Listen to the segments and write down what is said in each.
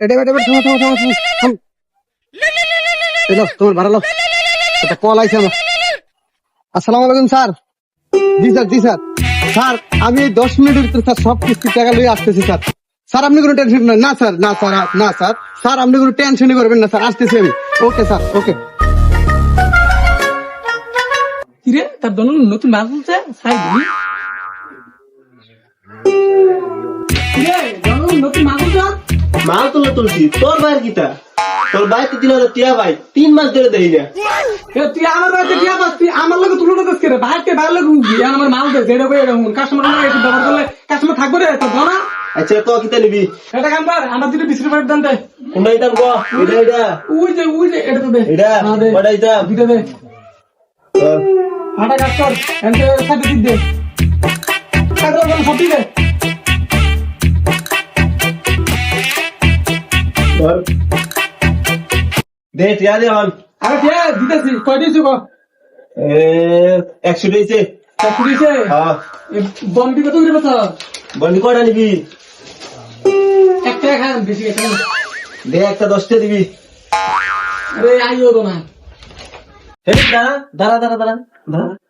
এটা এটা থামো থামো থামো থাম। এলো তোমার ভাড়া লো, একটা কল আইছে আমার। আসসালামু আলাইকুম স্যার। জি স্যার জি স্যার। স্যার আমি এই 10 মিনিটের ভিতরে স্যার সব কিস্তির টাকা লইয়ে আসতেছি স্যার। স্যার আপনি কোনো টেনশন না স্যার, না স্যার, না স্যার, স্যার আপনি কোনো টেনশনই করবেন না স্যার, আসতেছি আমি। Okay sir okay. কিরে তার দোনো নতুন মাল তুলছে সাই দিলি কিরে দোনো নতুন মাল তুলছে মাল তুলছি তোর ভাইয়ের কিতা, তোর ভাই তো 3000 টিয়া ভাই 3 মাস ধরে দেই না। তুই আমার বাড়িতে দিয়া পাস, তুই আমার লোক তুলো না করে ভাইকে ভালো রুজি আমার মাল দে যেটা কই এরকম কাস্টমার না একটু ব্যবহার করলে কাস্টমার থাকবে রে তোর দোনা। আচ্ছা তো কিতা নিবি? এটা কাম কর আমার দুটো 20 টাকা দাম দে। কোনটাই দাম গো? এটা ওই যে এটা তো দে। এটা দে কোনটাই দাম? দুটো দে। হাঁটা কাজ কর এনতে সাথে দিতে দে কাজ কর সব দে। ধর দে টিয়া দে হল। আরে কে দিতেছি কই দিছো গো? 100 দিয়েছে। কত দিছে? হ্যাঁ বন্ডি কত করে বছ? বন্ডি কয়টা নিবি? একটা খান বেশি গেছে না। দে একটা 10টা দিবি। আরে আইও তো না। হে দাঁড়া দাঁড়া দাঁড়া দাঁড়া।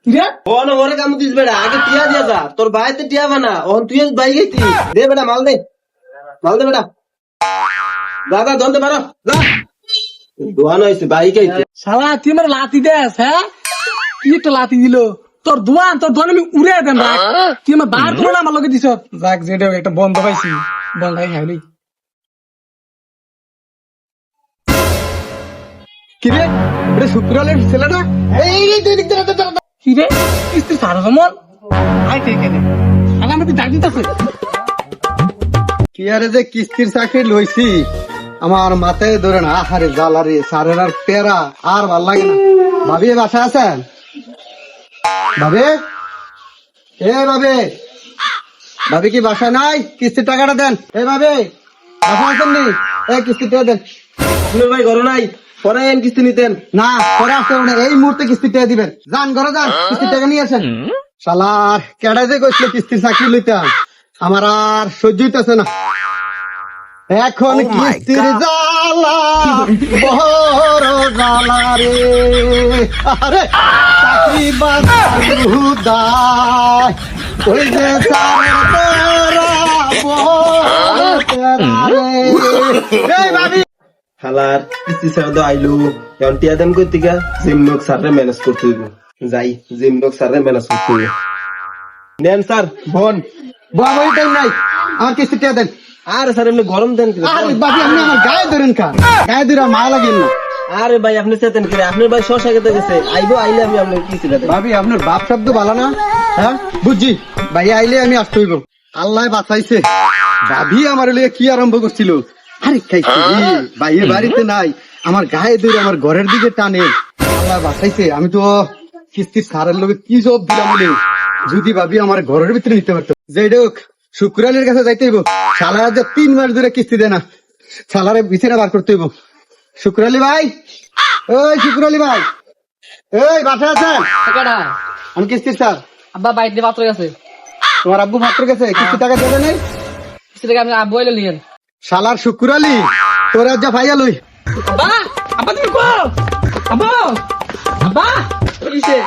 কিরে ও না ওরে কাম দিস বেটা, আগে টিয়া দিয়া যা, তোর ভাই তো টিয়া বানা, ওন তুই ভাই গেছি। দে বেটা মাল দে, মাল দে বেটা। দাদা দন্তে পারো যা। দোয়ান হইছে ভাই গেছি। শালা তুই আমার লাতি দেস হ্যাঁ? কি একটা লাতি দিল তোর দোয়ান আমি উড়ে দেন রাখ। তুই আমার বার করে না আমার লগে দিছ। যাক যেটা হোক, একটা বন্ধ পাইছি বন্ধাই খাইলি। কিরে এটা শুক্রালের ছেলে না? এই তুই দিক দাঁড়া দাঁড়া। কিরে কিস্তি সারা জমল আই কে কেনে শালা আমাকে ডাক দিতেছে। কি আরে যে কিস্তির চাকরি লইছি আমার মাথায় ধরে না, আহারে জ্বালারে সারের আর পেরা আর ভাল লাগে না। ভাবি বাসা আছেন? ভাবি এ ভাবি, ভাবি কি বাসা নাই? কিস্তির টাকাটা দেন। এ ভাবি বাসা আছেন নি? এই কিস্তির টাকা দেন। আপনার ভাই ঘরে নাই, পরে এন কিস্তি নিতেন। না পরে আসতে হবে না, এই মুহূর্তে কিস্তির টাকা দিবেন। যান ঘরে যান, কিস্তির টাকা নিয়ে আসেন। শালার কেডা যে কইছিল কিস্তির চাকরি লইতাম, আমার আর সহ্য হইতেছে না। এখন কিস্তির জ্বালা বড় জ্বালা রে, আরে চাকরি বাদায় ওই যে সারের পেরা বড় পেরা রে। এই ভাবি হালার কিস্তি ছাড়া তো আইলো, এখন টিয়া দেন কই থেকে? জিম লোক স্যারে ম্যানেজ করতে হইব। যাই জিম লোক স্যারে ম্যানেজ করতে হইব। নেন স্যার বোন। বাবা ওই টাইম নাই, আমার কিস্তির টাকা দেন। আরে স্যার এমনি গরম দেন কি? আরে বাবি আপনি আমার গায়ে ধরেন কা, গায়ে ধরে মা লাগেন না। আরে ভাই আপনি চেতেন করে, আপনার ভাই শশা খেতে গেছে, আইবো আইলে আমি আপনার কিস্তি দেব। ভাবি আপনার বাপ শব্দ ভালো না, হ্যাঁ বুঝছি ভাই, আইলে আমি আসতে হইব। আল্লাহ বাঁচাইছে, ভাবি আমার লিগে কি আরম্ভ করছিল। আরে খাইছি ভাই বাড়িতে নাই, আমার গায়ে ধরে আমার ঘরের দিকে টানে। আল্লাহ বাঁচাইছে, আমি তো কিস্তির সারের লোকে কি জব দিলাম বলে, যদি ভাবি আমার ঘরের ভিতরে নিতে পারতো। যাই হোক শুক্রালের কাছে যাইতে হইব, সালার যে 3 মাস ধরে কিস্তি দেয় না, সালারে বিছানা বার করতে হইব। শুক্রালি ভাই, ওই শুক্রালি ভাই, এই বাসা আছেন? টাকাটা আমি কিস্তির স্যার। আব্বা বাইরে পাত্র গেছে, তোমার আব্বু পাত্র গেছে, কিস্তি টাকা দেবে নাই? কিস্তি থেকে আমি আব্বু এলে লিয়েন। শালার শুক্রালি তোর যা ভাইয়া লই। আব্বা আব্বা তুমি কো? আব্বা আব্বা কিসে?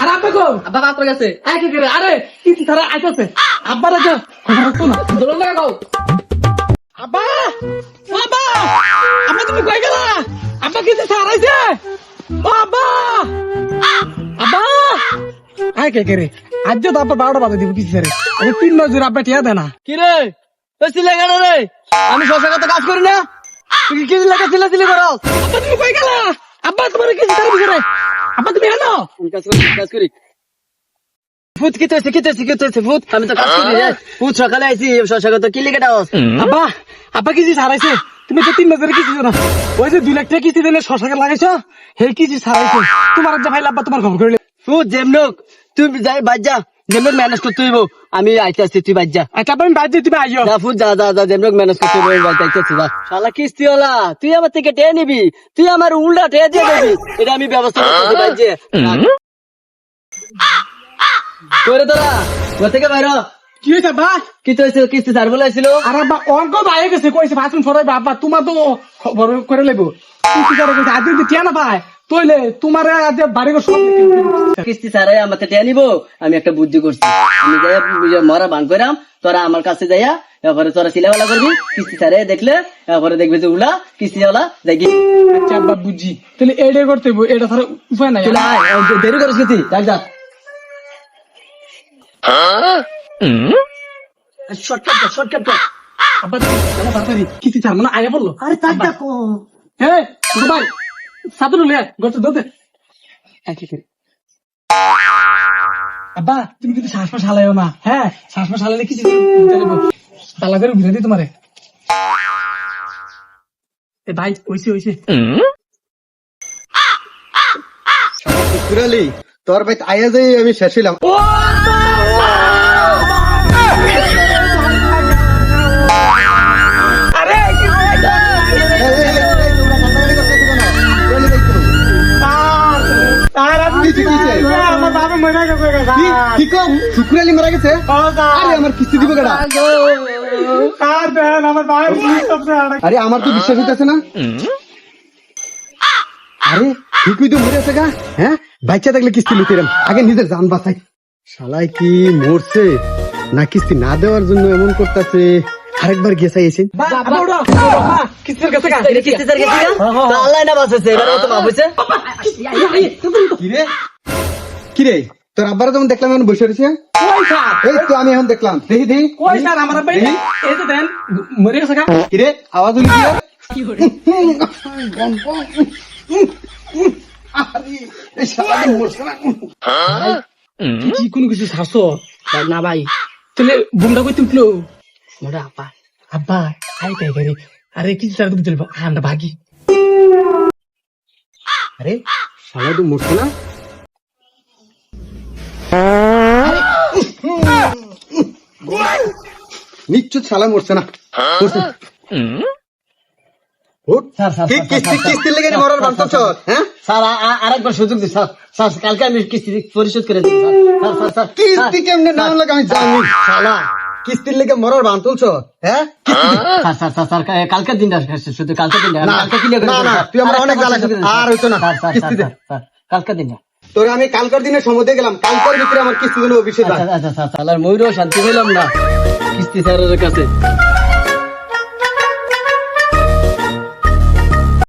আরে আব্বা কো? আব্বা পাত্র গেছে। আই কি করে? আরে কিস্তি ছাড়া আইতাছে। আব্বা রাজা খবর তো না দোলন লাগা গাও। আব্বা আব্বা আব্বা তুমি কই গেলা? আব্বা কিস্তি ছাড়াইছে। ও আব্বা আব্বা আই কে করে? আজ তো আব্বা 12টা বাজে দিব কিস্তি ছাড়ে। আমি 3 মাস ধরে আব্বা টিয়া দেয় না। কি রে এসিলে কেন রে? আমি শশা খেতে কাজ করি না, তুই কি লাগে চিল্লাচিল্লি করো? আব্বা তুমি কই গেলা? আব্বা তোমার কিস্তি ছাড়া দিছে। আব্বা তুমি এনো কাজ করি। ভূত কি হয়েছে ভূত? আমি তো কাজ করি রে। ভূত সকালে আইছি, শশা খেতে কি লিখে দাও? আব্বা আব্বা কিস্তি ছাড়াইছে। তুমি তো 3 মাস ধরে কিস্তি না, ওই যে 2 লাখ টাকা কিস্তি দিলে শশাকে লাগাইছো, হে কিস্তি ছাড়াইছে। তোমার যা ভাই আব্বা তোমার খবর করলে। ভূত যেমনক তুই যাই বাজ্জা, যেমনক ম্যানেজ করতে হইব। আমি আইতে আসছি, তুই বাজ্জা। আচ্ছা আমি বাজে তুমি আইও। যা ভূত যা যা যা, যেমনক ম্যানেজ করতে হইব। আমি আইতে আসছি যা। শালা কিস্তি ওলা, তুই আমার থেকে টেয়ে নিবি, তুই আমার উল্টা টেয়ে দিয়ে দিবি, এটা আমি ব্যবস্থা করতে বাজ্জে। করে তোরা ঘর থেকে বাইর হ। কি হয়েছে আব্বা? কি তো হয়েছে কিস্তি স্যার বলেছিল আর আব্বা অঙ্ক বাইরে গেছে কইছে ভাষণ ফরাইবা আব্বা তোমার তো বড় করে লেবো কিস্তি করে কইছে আজ যদি টিয়া না পায় তইলে তোমার আজ বাড়ি ঘর সব কিস্তি ছাড়া আমার টেয়া নিব আমি একটা বুদ্ধি করছি আমি যাই মরা বান করাম তোরা আমার কাছে যাইয়া এরপরে তোরা সিলেবেলা করবি কিস্তি ছাড়ে দেখলে এরপরে দেখবি যে উলা কিস্তি ওলা দেখি আচ্ছা আব্বা বুঝছি তাহলে এটা করতে হইব এটা ছাড়া উপায় নাই চলে আয়, দেরি করিস কিস্তি যাক যাক শর্টকাট আব্বা চলো তাড়াতাড়ি কিস্তি ছাড় মানে আগে পড়লো আরে তাক দেখো হ্যাঁ ছোট ভাই সাদুল লে গর্ত দতে আব্বা তুমি কিন্তু শ্বাস হালাইও না হ্যাঁ শ্বাস হালাইলে কিছু তালা করে ঘুরে দিই তোমারে এ ভাই হইছে কুরালি তোর ভাই আয়া যাই আমি শেষ হইলাম আমার বাবা মরে গেছে কি কম শুক্রালি মারা গেছে আরে আমার কিস্তি দিব কেডা আর দেন আমার ভাই আরে আমার তো বিশ্বাস হইতেছে না আরে ঠিকই তো মরে আছে গা হ্যাঁ বাচ্চা থাকলে কিস্তি লুকিরাম আগে নিজের জান বাঁচাই শালাই কি মরছে না কিস্তি না দেওয়ার জন্য এমন করতেছে আরেকবার গেছাই এসে কিস্তির কাছে কিস্তি ছাড় গেছি না আল্লাহ না বাঁচাচ্ছে এবার তো বাবুছে কিরে কিরে তোর আব্বারা যেমন দেখলাম এখন বসে রয়েছে এই তো আমি এখন দেখলাম দেখি দেখি কই স্যার আমার ভাই এই তো দেন মরে গেছে কিরে আওয়াজ হলি কি কি কোনো কিছু ছাড়ছো না ভাই তাহলে বুমটা কই তুললো মোটা আব্বা আব্বা আই কাই করে আরে কিছু ছাড়া তুমি চলবো আমরা ভাগি আরে শালা তো মরছে না নিশ্চিত শালা মরছে না মরছে। উঠ। কিস্তির লেগে নি মরার বান্তর চল, হ্যাঁ? স্যার আরেকবার সুযোগ দিন স্যার স্যার কালকে আমি কিস্তি পরিশোধ করে দিই স্যার স্যার কিস্তি কেমনে নাম লাগে আমি জানি শালা কিস্তির লেগে মরার বান্তর চল, হ্যাঁ? স্যার স্যার স্যার কালকের দিনটা শুধু কালকের দিনটা না, কালকে ক্লিয়ার করে না, দিন, না, স্যার। তুই আমার অনেক জ্বালা স্যার, করছিস। আর হইতো না, স্যার, স্যার, কিস্তি দে। স্যার, স্যার, কালকের দিনটা তোরে আমি কালকার দিনে সময় দিয়ে গেলাম কালকার ভিতরে আমার কিস্তি দিন অফিসে যা আচ্ছা আচ্ছা স্যার ময়ূরও শান্তি পেলাম না কিস্তি স্যারের কাছে